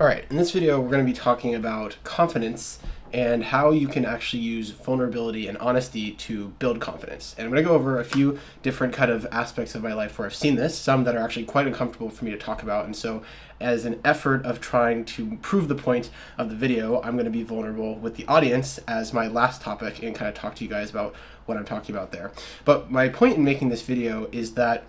All right, in this video, we're going to be talking about confidence and how you can actually use vulnerability and honesty to build confidence. And I'm going to go over a few different kind of aspects of my life where I've seen this, some that are actually quite uncomfortable for me to talk about. And so as an effort of trying to prove the point of the video, I'm going to be vulnerable with the audience as my last topic and kind of talk to you guys about what I'm talking about there. But my point in making this video is that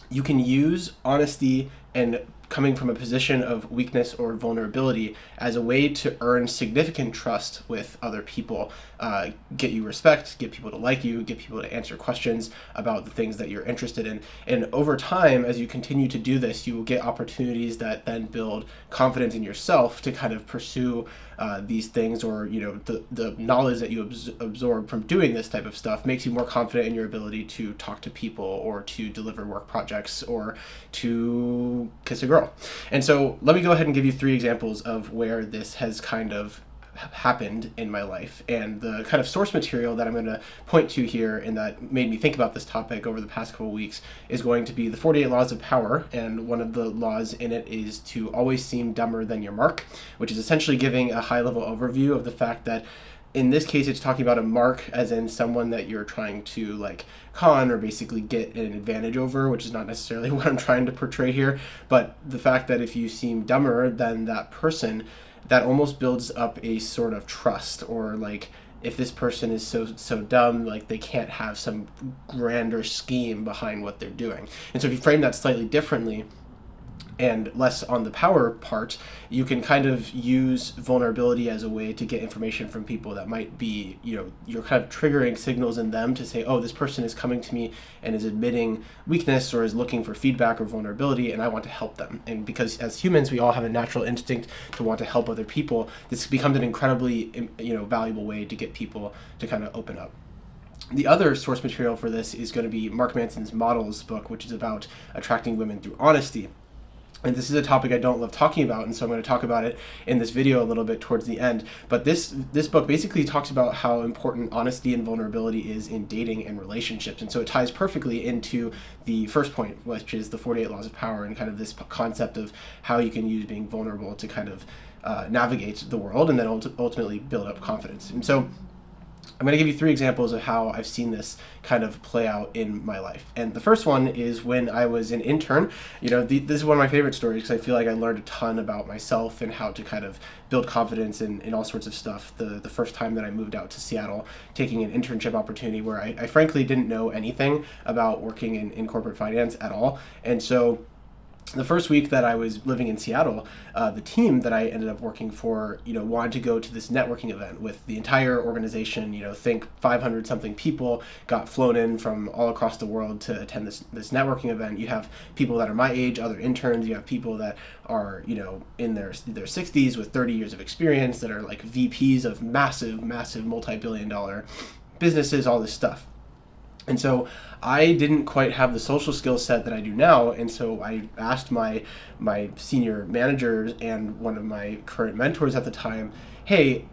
you can use honesty and coming from a position of weakness or vulnerability as a way to earn significant trust with other people, get you respect, get people to like you, get people to answer questions about the things that you're interested in. And over time, as you continue to do this, you will get opportunities that then build confidence in yourself to kind of pursue these things, or the knowledge that you absorb from doing this type of stuff makes you more confident in your ability to talk to people or to deliver work projects or to kiss a girl. And so let me go ahead and give you 3 examples of where this has kind of happened in my life. And the kind of source material that I'm going to point to here and that made me think about this topic over the past couple of weeks is going to be the 48 Laws of Power. And one of the laws in it is to always seem dumber than your mark, which is essentially giving a high-level overview of the fact that in this case, it's talking about a mark as in someone that you're trying to con or basically get an advantage over, which is not necessarily what I'm trying to portray here. But the fact that if you seem dumber than that person, that almost builds up a sort of trust, or if this person is so dumb, they can't have some grander scheme behind what they're doing. And so if you frame that slightly differently and less on the power part, you can kind of use vulnerability as a way to get information from people that might be, you're kind of triggering signals in them to say, oh, this person is coming to me and is admitting weakness or is looking for feedback or vulnerability, and I want to help them. And because as humans, we all have a natural instinct to want to help other people, this becomes an incredibly, valuable way to get people to kind of open up. The other source material for this is going to be Mark Manson's Models book, which is about attracting women through honesty. And this is a topic I don't love talking about, and so I'm going to talk about it in this video a little bit towards the end. But this book basically talks about how important honesty and vulnerability is in dating and relationships. And so it ties perfectly into the first point, which is the 48 Laws of Power, and kind of this concept of how you can use being vulnerable to kind of navigate the world and then ultimately build up confidence. And so I'm going to give you 3 examples of how I've seen this kind of play out in my life. And the first one is when I was an intern. This is one of my favorite stories because I feel like I learned a ton about myself and how to kind of build confidence in all sorts of stuff. The first time that I moved out to Seattle, taking an internship opportunity where I frankly didn't know anything about working in corporate finance at all. And so the first week that I was living in Seattle, the team that I ended up working for, wanted to go to this networking event with the entire organization. Think 500 something people got flown in from all across the world to attend this networking event. You have people that are my age, other interns. You have people that are, in their 60s with 30 years of experience that are like VPs of massive multi-billion-dollar businesses, all this stuff. And so I didn't quite have the social skill set that I do now, and so I asked my senior managers and one of my current mentors at the time, hey,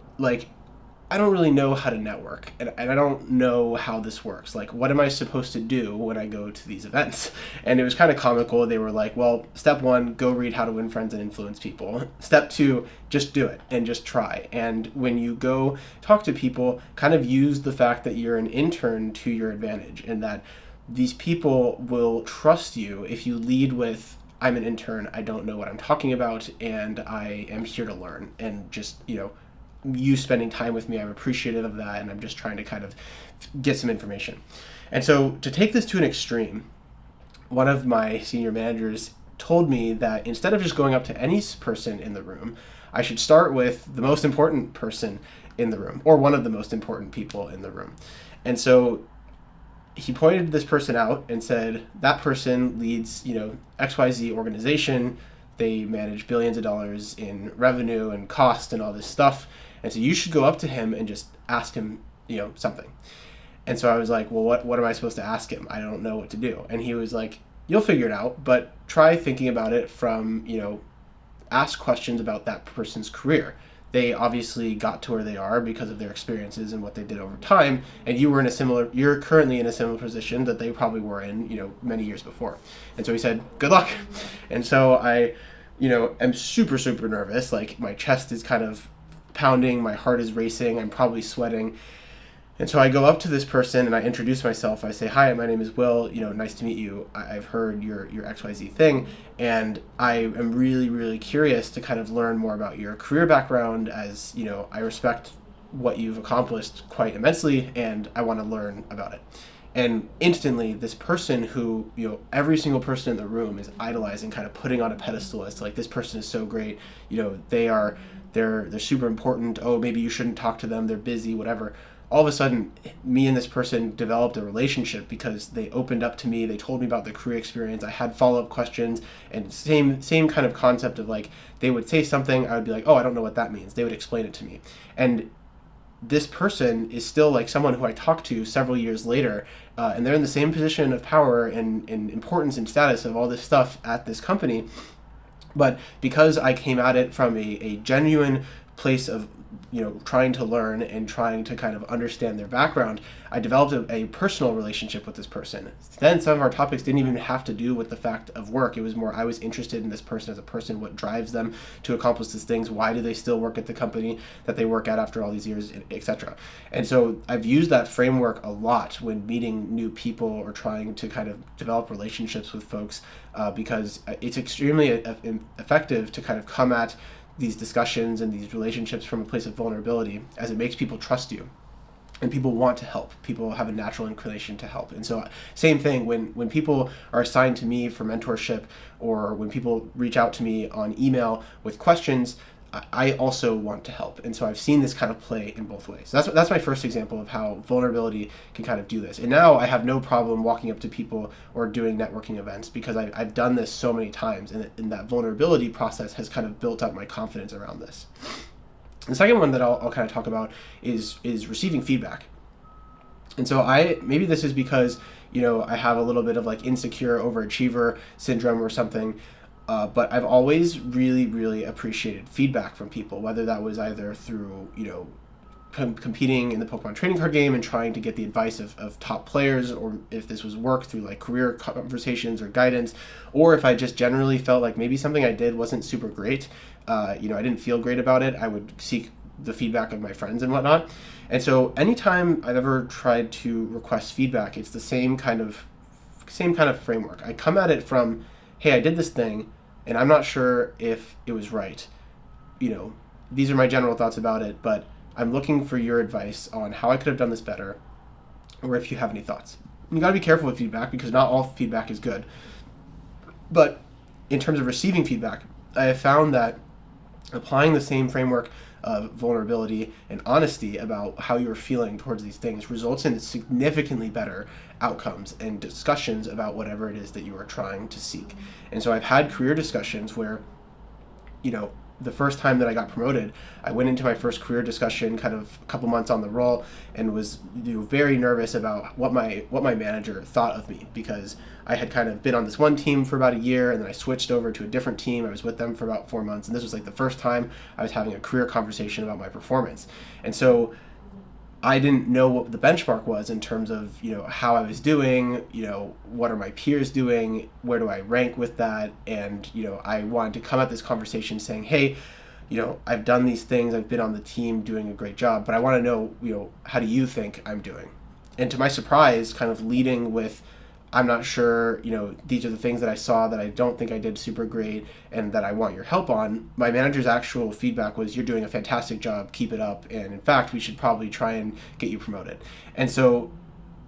I don't really know how to network, and I don't know how this works. What am I supposed to do when I go to these events? And it was kind of comical. They were like, well, step 1, go read How to Win Friends and Influence People. Step 2, just do it and just try. And when you go talk to people, kind of use the fact that you're an intern to your advantage, and that these people will trust you if you lead with, I'm an intern, I don't know what I'm talking about, and I am here to learn, and just, you spending time with me, I'm appreciative of that, and I'm just trying to kind of get some information. And so to take this to an extreme, one of my senior managers told me that instead of just going up to any person in the room, I should start with the most important person in the room, or one of the most important people in the room. And so he pointed this person out and said, that person leads, XYZ organization. They manage billions of dollars in revenue and cost and all this stuff. And so you should go up to him and just ask him, something. And so I was like, well, what am I supposed to ask him? I don't know what to do. And he was like, you'll figure it out, but try thinking about it from, ask questions about that person's career. They obviously got to where they are because of their experiences and what they did over time. And you're currently in a similar position that they probably were in, many years before. And so he said, good luck. And so I am super, super nervous. Like my chest is kind of pounding, my heart is racing, I'm probably sweating. And so I go up to this person and I introduce myself. I say, "Hi, my name is Will. Nice to meet you. I've heard your XYZ thing, and I am really, really curious to kind of learn more about your career background. As I respect what you've accomplished quite immensely, and I want to learn about it." And instantly, this person who every single person in the room is idolizing, kind of putting on a pedestal as to, like, this person is so great. They're super important. Oh, maybe you shouldn't talk to them. They're busy, whatever. All of a sudden, me and this person developed a relationship because they opened up to me. They told me about their career experience. I had follow-up questions, and same kind of concept of, like, they would say something, I would be like, "Oh, I don't know what that means." They would explain it to me. And this person is still, like, someone who I talked to several years later, and they're in the same position of power and importance and status of all this stuff at this company. But because I came at it from a genuine place of trying to learn and trying to kind of understand their background, I developed a personal relationship with this person. Then some of our topics didn't even have to do with the fact of work. It was more, I was interested in this person as a person, what drives them to accomplish these things, why do they still work at the company that they work at after all these years, etc. And so I've used that framework a lot when meeting new people or trying to kind of develop relationships with folks, because it's extremely effective to kind of come at these discussions and these relationships from a place of vulnerability, as it makes people trust you. And people want to help. People have a natural inclination to help. And so same thing, when people are assigned to me for mentorship, or when people reach out to me on email with questions, I also want to help. And so I've seen this kind of play in both ways. That's my first example of how vulnerability can kind of do this. And now I have no problem walking up to people or doing networking events, because I've done this so many times, and that vulnerability process has kind of built up my confidence around this. The second one that I'll kind of talk about is receiving feedback. And so maybe this is because I have a little bit of, like, insecure overachiever syndrome or something. But I've always really, really appreciated feedback from people, whether that was either through, competing in the Pokemon trading card game and trying to get the advice of top players, or if this was work through, like, career conversations or guidance, or if I just generally felt like maybe something I did wasn't super great, I didn't feel great about it, I would seek the feedback of my friends and whatnot. And so anytime I've ever tried to request feedback, it's the same kind of framework. I come at it from, hey, I did this thing, and I'm not sure if it was right. These are my general thoughts about it, but I'm looking for your advice on how I could have done this better, or if you have any thoughts. You got to be careful with feedback, because not all feedback is good. But in terms of receiving feedback, I have found that applying the same framework of vulnerability and honesty about how you're feeling towards these things results in significantly better outcomes and discussions about whatever it is that you are trying to seek. And so I've had career discussions where, the first time that I got promoted, I went into my first career discussion kind of a couple months on the roll, and was very nervous about what my manager thought of me, because I had kind of been on this one team for about a year, and then I switched over to a different team. I was with them for about 4 months, and this was, like, the first time I was having a career conversation about my performance. And so I didn't know what the benchmark was in terms of, how I was doing, what are my peers doing, where do I rank with that, and, I wanted to come at this conversation saying, hey, I've done these things, I've been on the team doing a great job, but I want to know, how do you think I'm doing? And to my surprise, kind of leading with, I'm not sure, these are the things that I saw that I don't think I did super great and that I want your help on. My manager's actual feedback was, you're doing a fantastic job, keep it up, and in fact, we should probably try and get you promoted. And so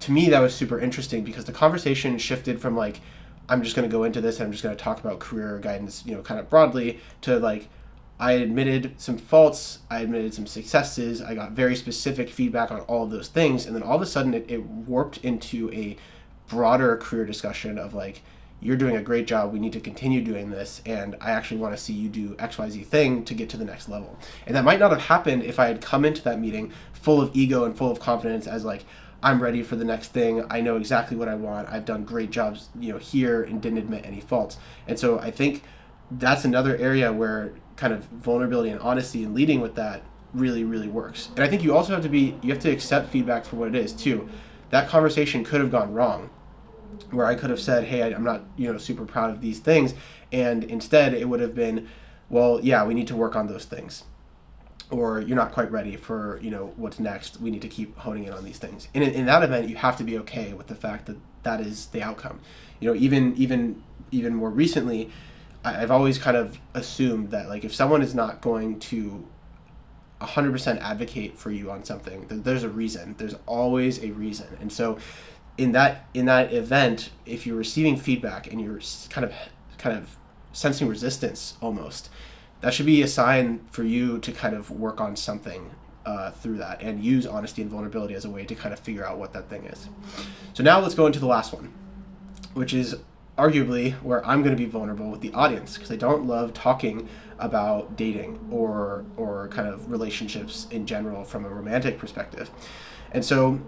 to me, that was super interesting, because the conversation shifted from, like, I'm just going to go into this and I'm just going to talk about career guidance, kind of broadly, to, like, I admitted some faults, I admitted some successes, I got very specific feedback on all of those things, and then all of a sudden it warped into a broader career discussion of, like, you're doing a great job, we need to continue doing this, and I actually want to see you do XYZ thing to get to the next level. And that might not have happened if I had come into that meeting full of ego and full of confidence, as, like, I'm ready for the next thing, I know exactly what I want, I've done great jobs, here, and didn't admit any faults. And so I think that's another area where kind of vulnerability and honesty and leading with that really, really works. And I think you also have to accept feedback for what it is too. That conversation could have gone wrong. where I could have said, hey, I'm not, super proud of these things. And instead it would have been, well, yeah, we need to work on those things. Or you're not quite ready for, what's next. We need to keep honing in on these things. And in that event, you have to be okay with the fact that that is the outcome. Even more recently, I've always kind of assumed that, like, if someone is not going to 100% advocate for you on something, there's a reason. There's always a reason. And so in that event, if you're receiving feedback and you're kind of sensing resistance almost, that should be a sign for you to kind of work on something through that, and use honesty and vulnerability as a way to kind of figure out what that thing is. So now let's go into the last one, which is arguably where I'm going to be vulnerable with the audience, because I don't love talking about dating or kind of relationships in general from a romantic perspective. And so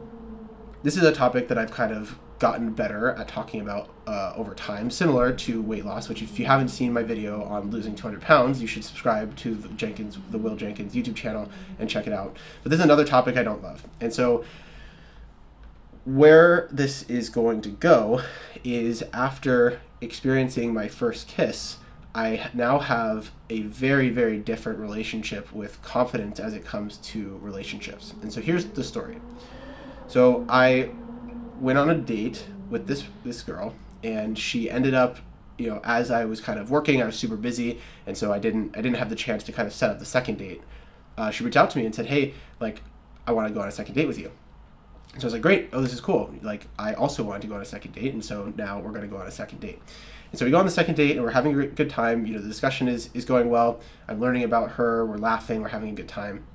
this is a topic that I've kind of gotten better at talking about over time, similar to weight loss, which if you haven't seen my video on losing 200 pounds, you should subscribe to the Will Jenkins YouTube channel and check it out. But this is another topic I don't love. And so where this is going to go is, after experiencing my first kiss, I now have a very, very different relationship with confidence as it comes to relationships. And so here's the story. So I went on a date with this girl, and she ended up, as I was kind of working, I was super busy, and so I didn't have the chance to kind of set up the second date. She reached out to me and said, hey, like, I want to go on a second date with you. So I was like, great, oh, this is cool. Like, I also wanted to go on a second date, and so now we're going to go on a second date. And so we go on the second date, and we're having a good time. The discussion is going well. I'm learning about her. We're laughing. We're having a good time.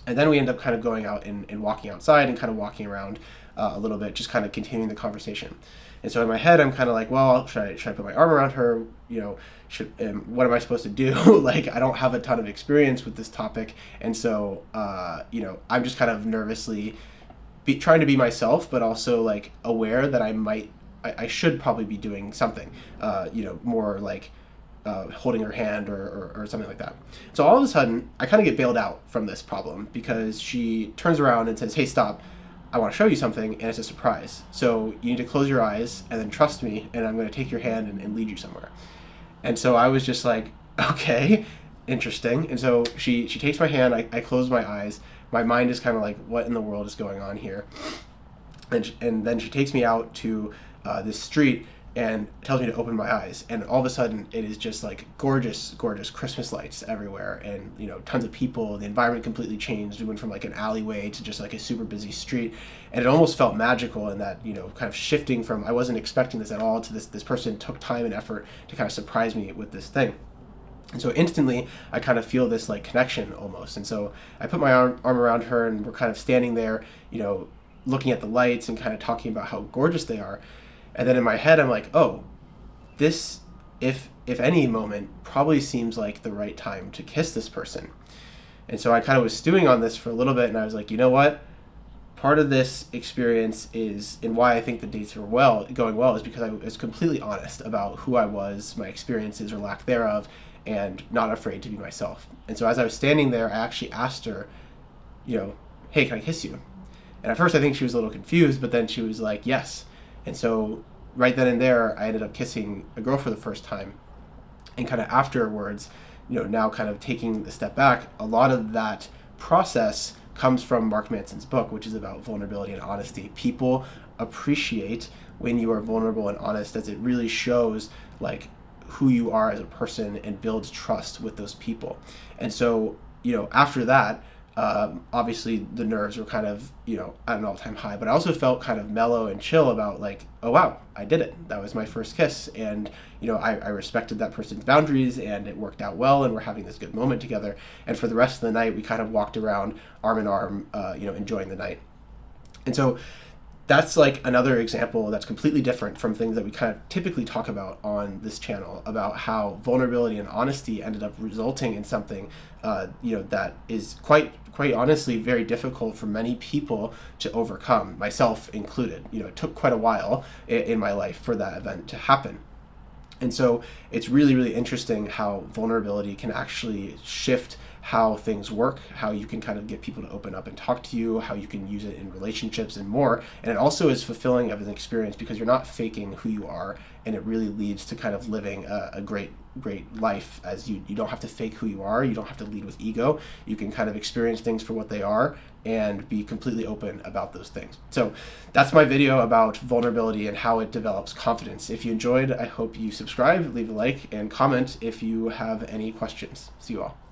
And then we end up kind of going out and walking outside and kind of walking around a little bit, just kind of continuing the conversation. And so in my head, I'm kind of like, well, should I put my arm around her? What am I supposed to do? Like, I don't have a ton of experience with this topic. And so, I'm just kind of nervously trying to be myself, but also like aware that I should probably be doing something, more like holding her hand or something like that. So all of a sudden, I kind of get bailed out from this problem, because she turns around and says, hey, stop, I want to show you something, and it's a surprise. So you need to close your eyes and then trust me, and I'm going to take your hand and lead you somewhere. And so I was just like, okay, interesting. And so she takes my hand, I close my eyes. My mind is kind of like, what in the world is going on here? And then she takes me out to this street and tells me to open my eyes. And all of a sudden, it is just like gorgeous, gorgeous Christmas lights everywhere, and tons of people. The environment completely changed. We went from like an alleyway to just like a super busy street, and it almost felt magical in that, kind of shifting from, I wasn't expecting this at all, to this person took time and effort to kind of surprise me with this thing. And so instantly, I kind of feel this like connection almost. And so I put my arm around her, and we're kind of standing there, looking at the lights and kind of talking about how gorgeous they are. And then in my head, I'm like, oh, this, if any moment, probably seems like the right time to kiss this person. And so I kind of was stewing on this for a little bit, and I was like, you know what? Part of this experience is, and why I think the dates are going well, is because I was completely honest about who I was, my experiences or lack thereof, and not afraid to be myself. And so as I was standing there, I actually asked her, hey, can I kiss you? And at first I think she was a little confused, but then she was like, yes. And so right then and there, I ended up kissing a girl for the first time. And kind of afterwards, now kind of taking the step back, a lot of that process comes from Mark Manson's book, which is about vulnerability and honesty. People appreciate when you are vulnerable and honest, as it really shows like who you are as a person and builds trust with those people. And so, after that, obviously the nerves were kind of, at an all-time high, but I also felt kind of mellow and chill about like, oh wow, I did it. That was my first kiss. And, I respected that person's boundaries, and it worked out well, and we're having this good moment together. And for the rest of the night, we kind of walked around arm in arm, enjoying the night. And so that's like another example that's completely different from things that we kind of typically talk about on this channel, about how vulnerability and honesty ended up resulting in something, that is quite honestly very difficult for many people to overcome, myself included. It took quite a while in my life for that event to happen. And so it's really, really interesting how vulnerability can actually shift how things work, how you can kind of get people to open up and talk to you, how you can use it in relationships and more. And it also is fulfilling of an experience because you're not faking who you are, and it really leads to kind of living a great life, as you don't have to fake who you are. You don't have to lead with ego. You can kind of experience things for what they are and be completely open about those things. So that's my video about vulnerability and how it develops confidence. If you enjoyed, I hope you subscribe, leave a like, and comment if you have any questions. See you all.